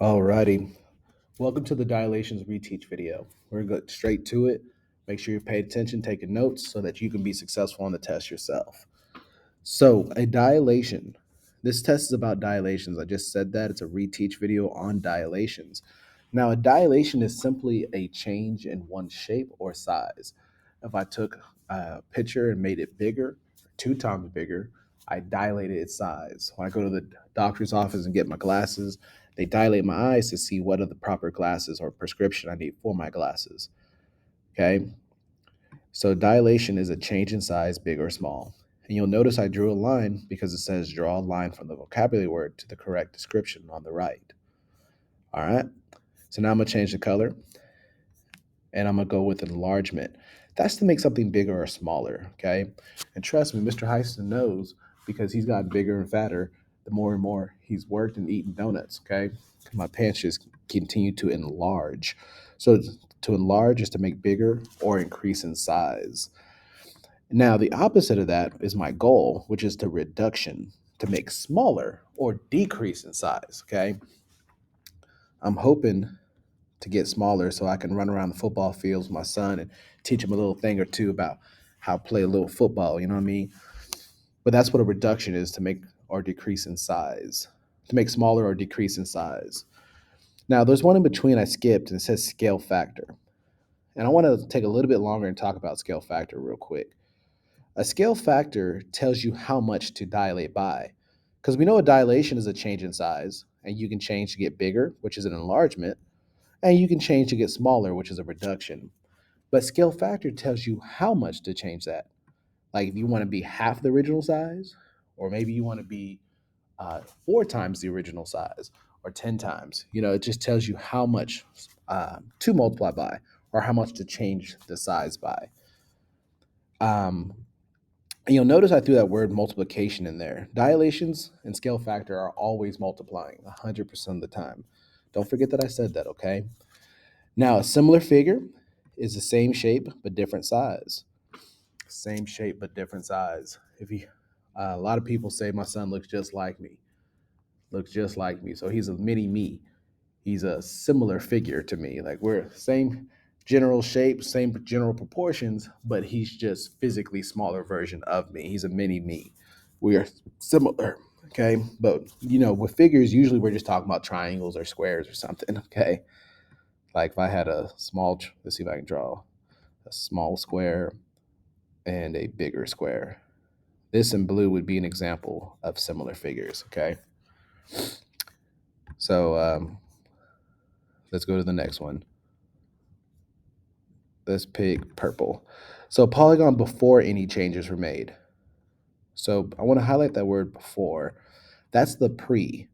Alrighty, welcome to the Dilations Reteach video. We're going to go straight to it. Make sure you pay attention, taking notes so that you can be successful on the test yourself. So, a dilation. This test is about dilations. I just said that. It's a reteach video on dilations. Now, a dilation is simply a change in one shape or size. If I took a picture and made it bigger, 2 times bigger, I dilated its size. When I go to the doctor's office and get my glasses, they dilate my eyes to see what are the proper glasses or prescription I need for my glasses. Okay, so dilation is a change in size, big or small. And you'll notice I drew a line because it says draw a line from the vocabulary word to the correct description on the right. All right. So now I'm going to change the color and I'm going to go with enlargement. That's to make something bigger or smaller. Okay. And trust me, Mr. Heiston knows because he's gotten bigger and fatter the more and more he's worked and eaten donuts. Okay. My pants just continue to enlarge. So to enlarge is to make bigger or increase in size. Now, the opposite of that is my goal, which is to reduction, to make smaller or decrease in size. Okay. I'm hoping to get smaller so I can run around the football fields with my son and teach him a little thing or two about how to play a little football. You know what I mean? But that's what a reduction is, to make or decrease in size, to make smaller or decrease in size. Now, there's one in between I skipped and it says scale factor. And I want to take a little bit longer and talk about scale factor real quick. A scale factor tells you how much to dilate by. Because we know a dilation is a change in size, and you can change to get bigger, which is an enlargement, and you can change to get smaller, which is a reduction. But scale factor tells you how much to change that. Like if you want to be half the original size, or maybe you want to be 4 times the original size, or 10 times. It just tells you how much to multiply by, or how much to change the size by. Um, And you'll notice I threw that word multiplication in there. Dilations and scale factor are always multiplying 100% of the time. Don't forget that I said that, okay? Now, a similar figure is the same shape but different size. Same shape but different size. If you, a lot of people say my son looks just like me, looks just like me. So he's a mini me. He's a similar figure to me. Like we're same general shape, same general proportions, but he's just physically smaller version of me. He's a mini me. We are similar, okay? But with figures, usually we're just talking about triangles or squares or something, okay? Like if I had a small, let's see if I can draw a small square and a bigger square. This in blue would be an example of similar figures, okay? So let's go to the next one. Let's pick purple. So polygon before any changes were made. So I want to highlight that word before. That's the pre.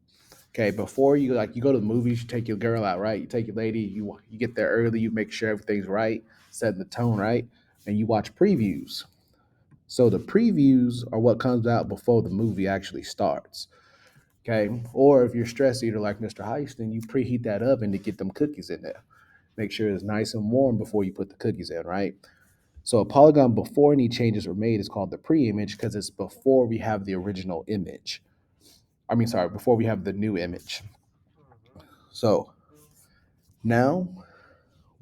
Okay, before you go to the movies, you take your girl out, right? You take your lady, you get there early, you make sure everything's right, setting the tone right, and you watch previews. So the previews are what comes out before the movie actually starts. Okay, or if you're stress eater like Mr. Heiston, you preheat that oven to get them cookies in there. Make sure it's nice and warm before you put the cookies in, right? So a polygon before any changes were made is called the pre-image because it's before we have the original image. I mean, sorry, before we have the new image. So now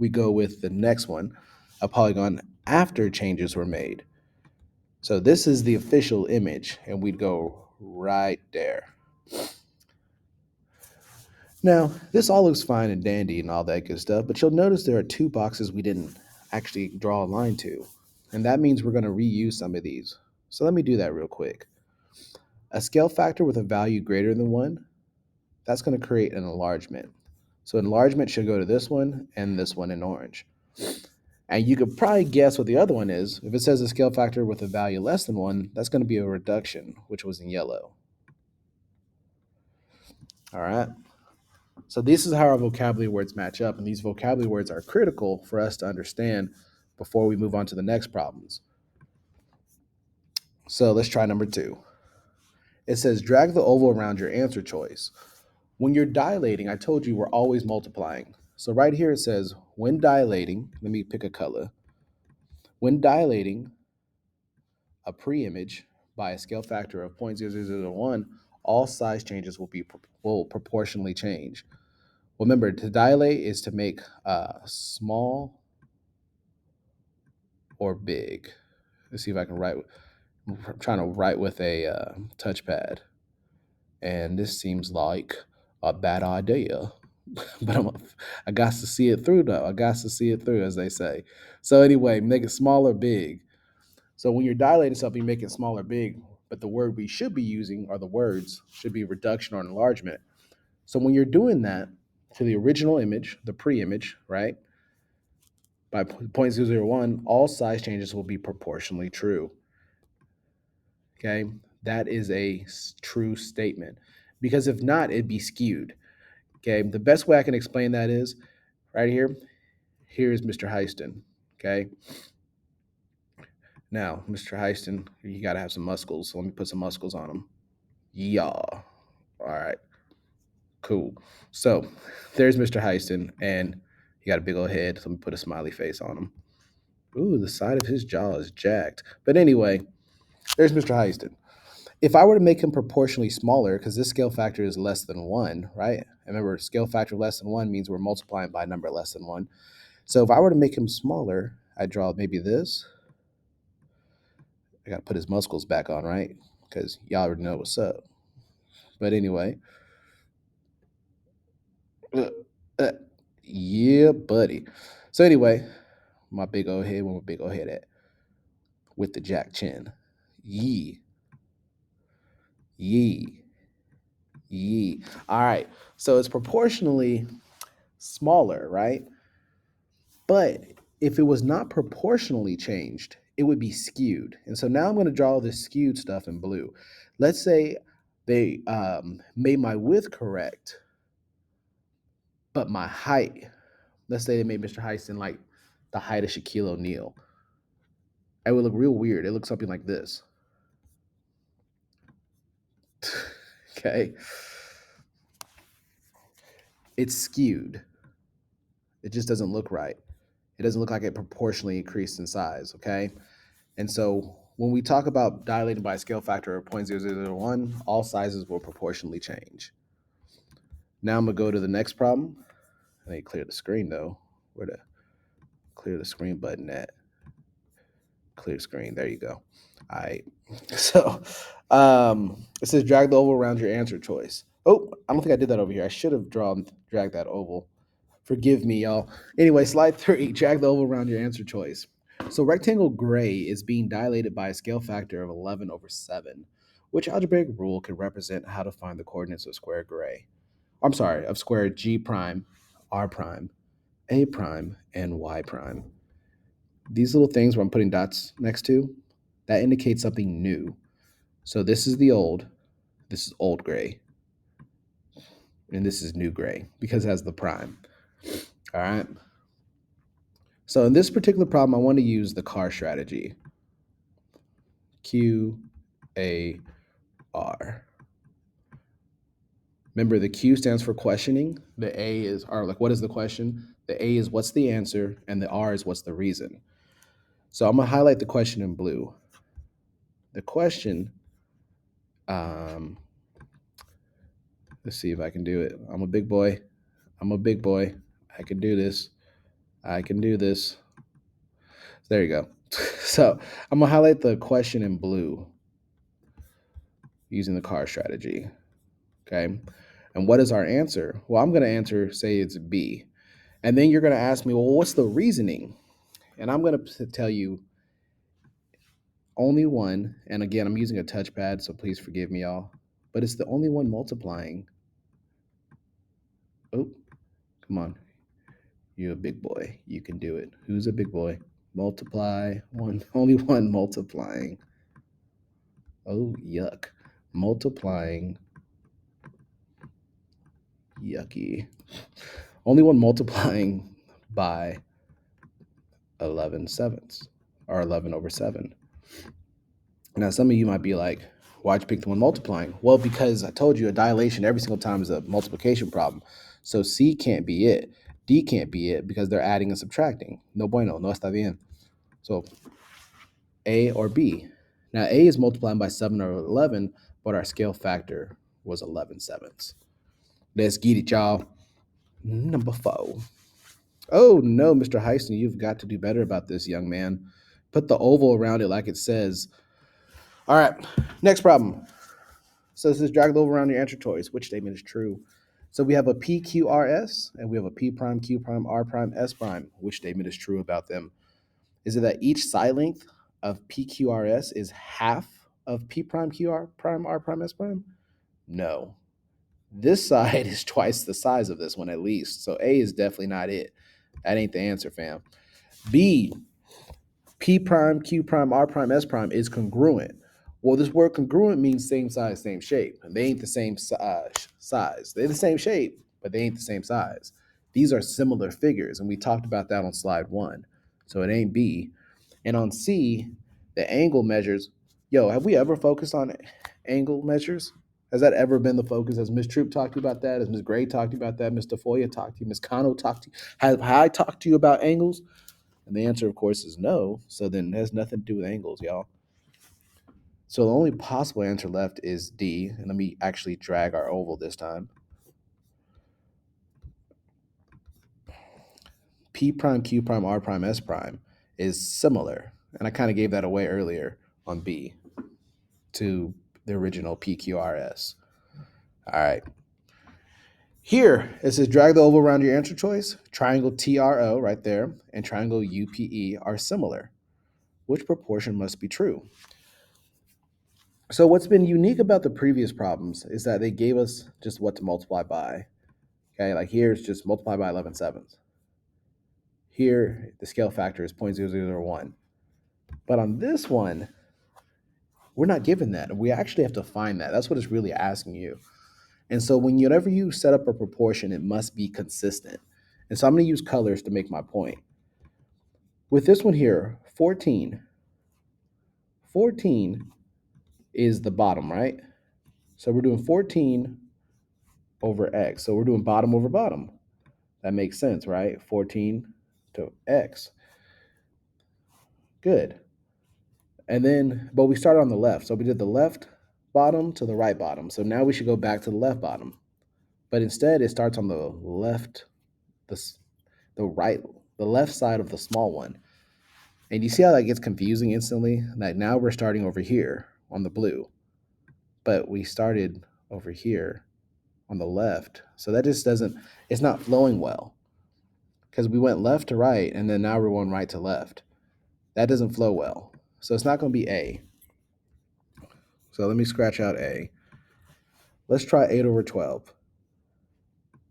we go with the next one, a polygon after changes were made. So this is the official image, and we'd go right there. Now, this all looks fine and dandy and all that good stuff, but you'll notice there are 2 boxes we didn't actually draw a line to. And that means we're going to reuse some of these. So let me do that real quick. A scale factor with a value greater than 1, that's going to create an enlargement. So enlargement should go to this one and this one in orange. And you could probably guess what the other one is. If it says a scale factor with a value less than 1, that's going to be a reduction, which was in yellow. All right. So this is how our vocabulary words match up, and these vocabulary words are critical for us to understand before we move on to the next problems. So let's try number 2. It says drag the oval around your answer choice. When you're dilating, I told you we're always multiplying. So right here it says when dilating, let me pick a color. When dilating a pre-image by a scale factor of 0.0001, all size changes will proportionally change. Well, remember, to dilate is to make small or big. Let's see if I can write. I'm trying to write with a touchpad, and this seems like a bad idea. But I got to see it through, though. I got to see it through, as they say. So anyway, make it small or big. So when you're dilating something, you make it small or big. But the word we should be using, or the words, should be reduction or enlargement. So when you're doing that to the original image, the pre-image, right, by 0.001, all size changes will be proportionally true. Okay, that is a true statement. Because if not, it'd be skewed. Okay, the best way I can explain that is right here. Here is Mr. Heiston. Okay, now Mr. Heiston, you got to have some muscles. So let me put some muscles on him. Yeah. All right. Cool. So there's Mr. Heiston, and he got a big old head. So let me put a smiley face on him. Ooh, the side of his jaw is jacked. But anyway, there's Mr. Heiston. If I were to make him proportionally smaller, because this scale factor is less than 1, right? And remember, scale factor less than 1 means we're multiplying by a number less than 1. So if I were to make him smaller, I'd draw maybe this. I got to put his muscles back on, right? Because y'all already know what's up. But anyway, uh, uh, yeah, buddy. So anyway, my big old head, where my big old head at? With the jack chin. Yee, yee, yee. All right. So it's proportionally smaller, right? But if it was not proportionally changed, it would be skewed. And so now I'm going to draw this skewed stuff in blue. Let's say they made my width correct, but my height, let's say they made Mr. Heiston like the height of Shaquille O'Neal. It would look real weird. It looks something like this. Okay. It's skewed. It just doesn't look right. It doesn't look like it proportionally increased in size. Okay. And so when we talk about dilating by a scale factor of 0.0001, all sizes will proportionally change. Now I'm going to go to the next problem. I need to clear the screen though. Where the clear the screen button at? Clear screen. There you go. All right. So it says drag the oval around your answer choice. Oh, I don't think I did that over here. I should have dragged that oval. Forgive me, y'all. Anyway, slide 3, drag the oval around your answer choice. So rectangle gray is being dilated by a scale factor of 11 over 7. Which algebraic rule can represent how to find the coordinates of square gray? I'm sorry, of square G prime, R prime, A prime, and Y prime. These little things where I'm putting dots next to, that indicates something new. So this is the old, this is old gray, and this is new gray because it has the prime. All right. So in this particular problem, I want to use the car strategy. Q, A, R. Remember, the Q stands for questioning. The A is, or like, what is the question? The A is what's the answer, and the R is what's the reason. So I'm gonna highlight the question in blue. The question, um, let's see if I can do it. I'm a big boy. I'm a big boy. I can do this. I can do this. There you go. So I'm gonna highlight the question in blue using the car strategy. Okay. And what is our answer? Well, I'm going to answer, say it's B. And then you're going to ask me, well, what's the reasoning? And I'm going to tell you only one. And again, I'm using a touchpad, so please forgive me, y'all. But it's the only one multiplying. Oh, come on. You're a big boy. You can do it. Who's a big boy? Multiply. One, only one multiplying. Oh, yuck. Multiplying. Yucky. Only one multiplying by 11 sevenths, or 11 over 7. Now, some of you might be like, why'd you pick the one multiplying? Well, because I told you a dilation every single time is a multiplication problem. So C can't be it. D can't be it because they're adding and subtracting. No bueno, no está bien. So A or B. Now, A is multiplying by 7 or 11, but our scale factor was 11 sevenths. Let's get it, y'all. Number 4. Oh no, Mr. Heisen, you've got to do better about this, young man. Put the oval around it like it says. All right, next problem. So this is drag the oval around your answer choice. Which statement is true? So we have a PQRS and we have a P prime, Q prime, R prime, S prime. Which statement is true about them? Is it that each side length of PQRS is half of P prime, QR prime, R prime, S prime? No. This side is twice the size of this one at least. So A is definitely not it. That ain't the answer, fam. B, P prime, Q prime, R prime, S prime is congruent. Well, this word congruent means same size, same shape. And they ain't the same size. They're the same shape, but they ain't the same size. These are similar figures, and we talked about that on slide 1. So it ain't B. And on C, the angle measures. Yo, have we ever focused on angle measures? Has that ever been the focus? Has Ms. Troop talked to you about that? Has Ms. Gray talked to you about that? Mr. Foya talked to you? Ms. Kano talked to you? Have I talked to you about angles? And the answer, of course, is no. So then it has nothing to do with angles, y'all. So the only possible answer left is D. And let me actually drag our oval this time. P prime, Q prime, R prime, S prime is similar. And I kind of gave that away earlier on B to the original PQRS. All right. Here, it says drag the oval around your answer choice. Triangle TRO right there and triangle UPE are similar. Which proportion must be true? So what's been unique about the previous problems is that they gave us just what to multiply by. Okay, like here it's just multiply by 11/7. Here, the scale factor is 0.0001. But on this one, we're not given that. We actually have to find that. That's what it's really asking you. And so whenever you set up a proportion, it must be consistent. And so I'm going to use colors to make my point. With this one here, 14 is the bottom, right? So we're doing 14 over x. So we're doing bottom over bottom. That makes sense, right? 14 to x. Good. And then, but we started on the left. So we did the left bottom to the right bottom. So now we should go back to the left bottom. But instead, it starts on the left, the right, the left side of the small one. And you see how that gets confusing instantly? Like now we're starting over here on the blue, but we started over here on the left. So that just doesn't, it's not flowing well because we went left to right and then now we're going right to left. That doesn't flow well. So it's not going to be A. So let me scratch out A. Let's try 8 over 12.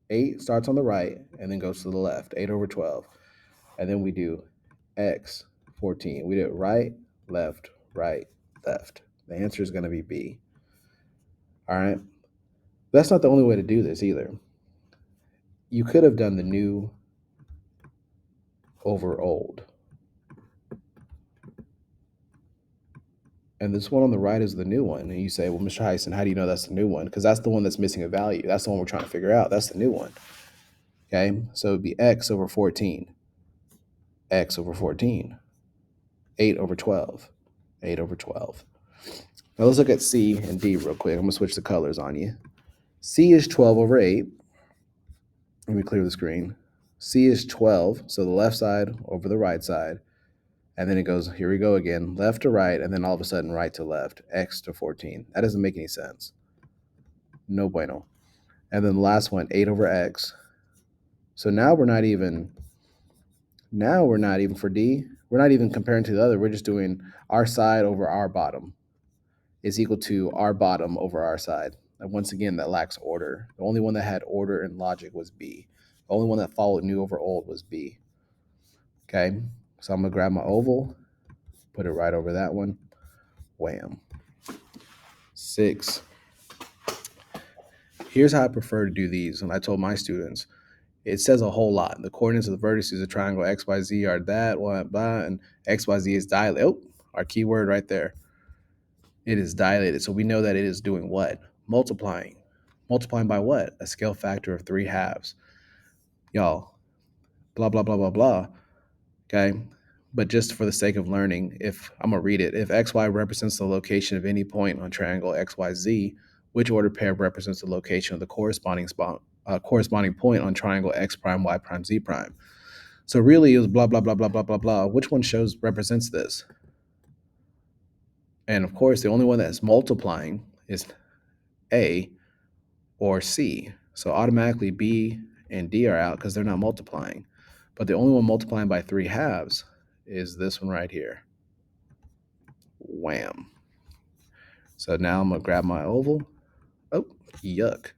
8 starts on the right and then goes to the left, 8 over 12. And then we do X 14. We did right, left, right, left. The answer is going to be B. All right. That's not the only way to do this either. You could have done the new over old. And this one on the right is the new one. And you say, well, Mr. Heisen, how do you know that's the new one? Because that's the one that's missing a value. That's the one we're trying to figure out. That's the new one. Okay. So it'd be X over 14. X over 14. 8 over 12. 8 over 12. Now let's look at C and D real quick. I'm going to switch the colors on you. C is 12 over 8. Let me clear the screen. C is 12, so the left side over the right side. And then it goes, here we go again, left to right, and then all of a sudden right to left, X to 14. That doesn't make any sense. No bueno. And then the last one, 8 over X. So now we're not even for D. We're not even comparing to the other. We're just doing our side over our bottom is equal to our bottom over our side. And once again, that lacks order. The only one that had order and logic was B. The only one that followed new over old was B. Okay, so I'm going to grab my oval, put it right over that one. Wham. 6. Here's how I prefer to do these. And I told my students, it says a whole lot. The coordinates of the vertices of triangle XYZ are that, blah, and XYZ is dilated. Oh, our keyword right there. It is dilated. So we know that it is doing what? Multiplying. Multiplying by what? A scale factor of 3/2. Y'all, blah, blah, blah, blah, blah. Okay. But just for the sake of learning, if I'm going to read it, if XY represents the location of any point on triangle XYZ, which ordered pair represents the location of the corresponding corresponding point on triangle x prime, y prime, z prime. So really it was blah, blah, blah, blah, blah, blah, blah. Which one represents this? And of course, the only one that's multiplying is A or C. So automatically B and D are out because they're not multiplying. But the only one multiplying by 3/2 is this one right here. Wham. So now I'm going to grab my oval. Oh, yuck.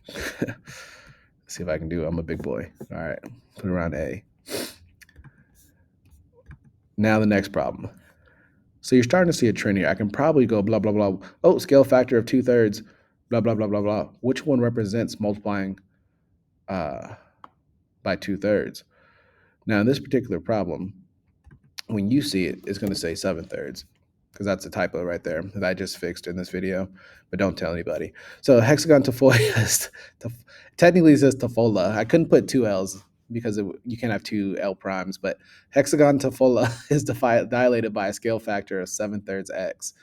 Let's see if I can do it. I'm a big boy. All right, put it around A. Now the next problem. So you're starting to see a trend here. I can probably go blah, blah, blah. Oh, scale factor of 2/3, blah, blah, blah, blah, blah. Which one represents multiplying by 2/3? Now, in this particular problem, when you see it, it's going to say 7/3 because that's a typo right there that I just fixed in this video, but don't tell anybody. So hexagon tafoya technically it says tafola. I couldn't put two L's because you can't have two L primes, but hexagon tafola is dilated by a scale factor of 7/3 x.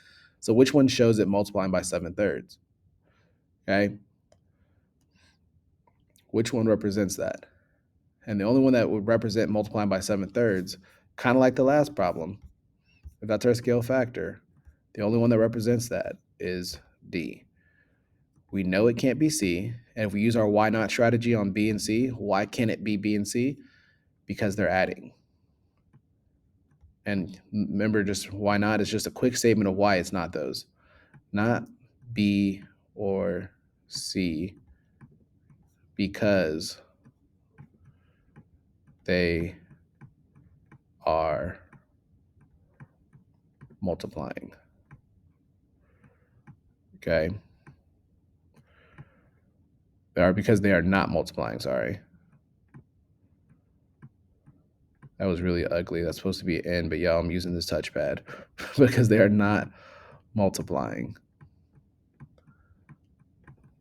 So which one shows it multiplying by 7/3? Okay. Which one represents that? And the only one that would represent multiplying by 7/3, kind of like the last problem, if that's our scale factor, the only one that represents that is D. We know it can't be C. And if we use our why not strategy on B and C, why can't it be B and C? Because they're adding. And remember, just why not is just a quick statement of why it's not those. Not B or C because they are multiplying. Okay. They are because they are not multiplying, sorry. That was really ugly. That's supposed to be an N, but y'all, I'm using this touchpad because they are not multiplying.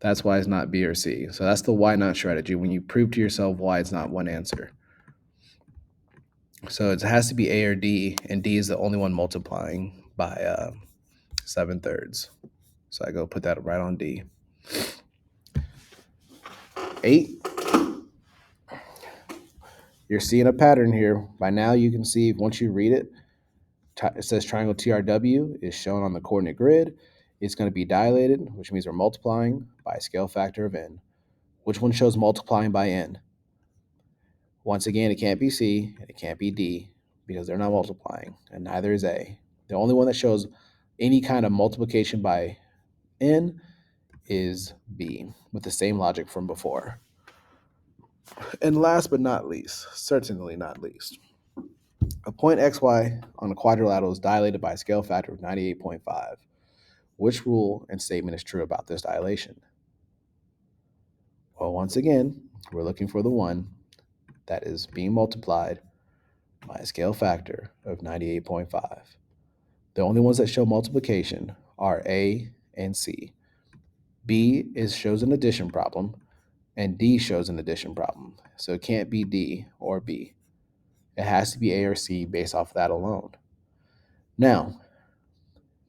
That's why it's not B or C. So that's the why not strategy, when you prove to yourself why it's not one answer. So it has to be A or D, and D is the only one multiplying by 7/3. So I go put that right on D. 8. You're seeing a pattern here. By now you can see, once you read it, it says triangle TRW is shown on the coordinate grid. It's going to be dilated, which means we're multiplying by a scale factor of n. Which one shows multiplying by n? Once again, it can't be C and it can't be D because they're not multiplying, and neither is A. The only one that shows any kind of multiplication by n is B, with the same logic from before. And last but not least, certainly not least, a point xy on a quadrilateral is dilated by a scale factor of 98.5. Which rule and statement is true about this dilation? Well, once again, we're looking for the one that is being multiplied by a scale factor of 98.5. The only ones that show multiplication are A and C. B shows an addition problem, and D shows an addition problem. So it can't be D or B. It has to be A or C based off of that alone. Now,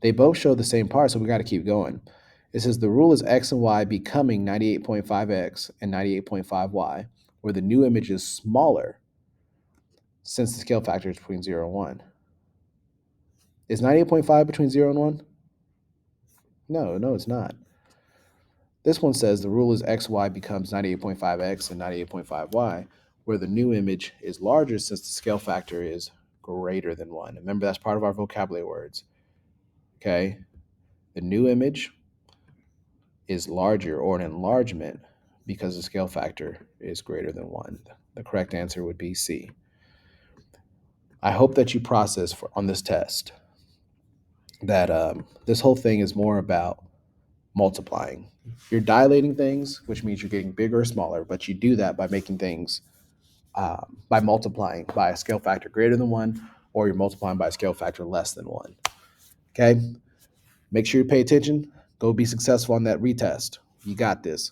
they both show the same part, so we got to keep going. It says the rule is x and y becoming 98.5x and 98.5y, where the new image is smaller since the scale factor is between 0 and 1. Is 98.5 between 0 and 1? No, it's not. This one says the rule is xy becomes 98.5x and 98.5y, where the new image is larger since the scale factor is greater than 1. Remember, that's part of our vocabulary words. Okay? The new image is larger, or an enlargement, because the scale factor is greater than 1. The correct answer would be C. I hope that you process on this test that this whole thing is more about multiplying. You're dilating things, which means you're getting bigger or smaller, but you do that by making things, by multiplying by a scale factor greater than 1, or you're multiplying by a scale factor less than 1. Okay? Make sure you pay attention. Go be successful on that retest. You got this.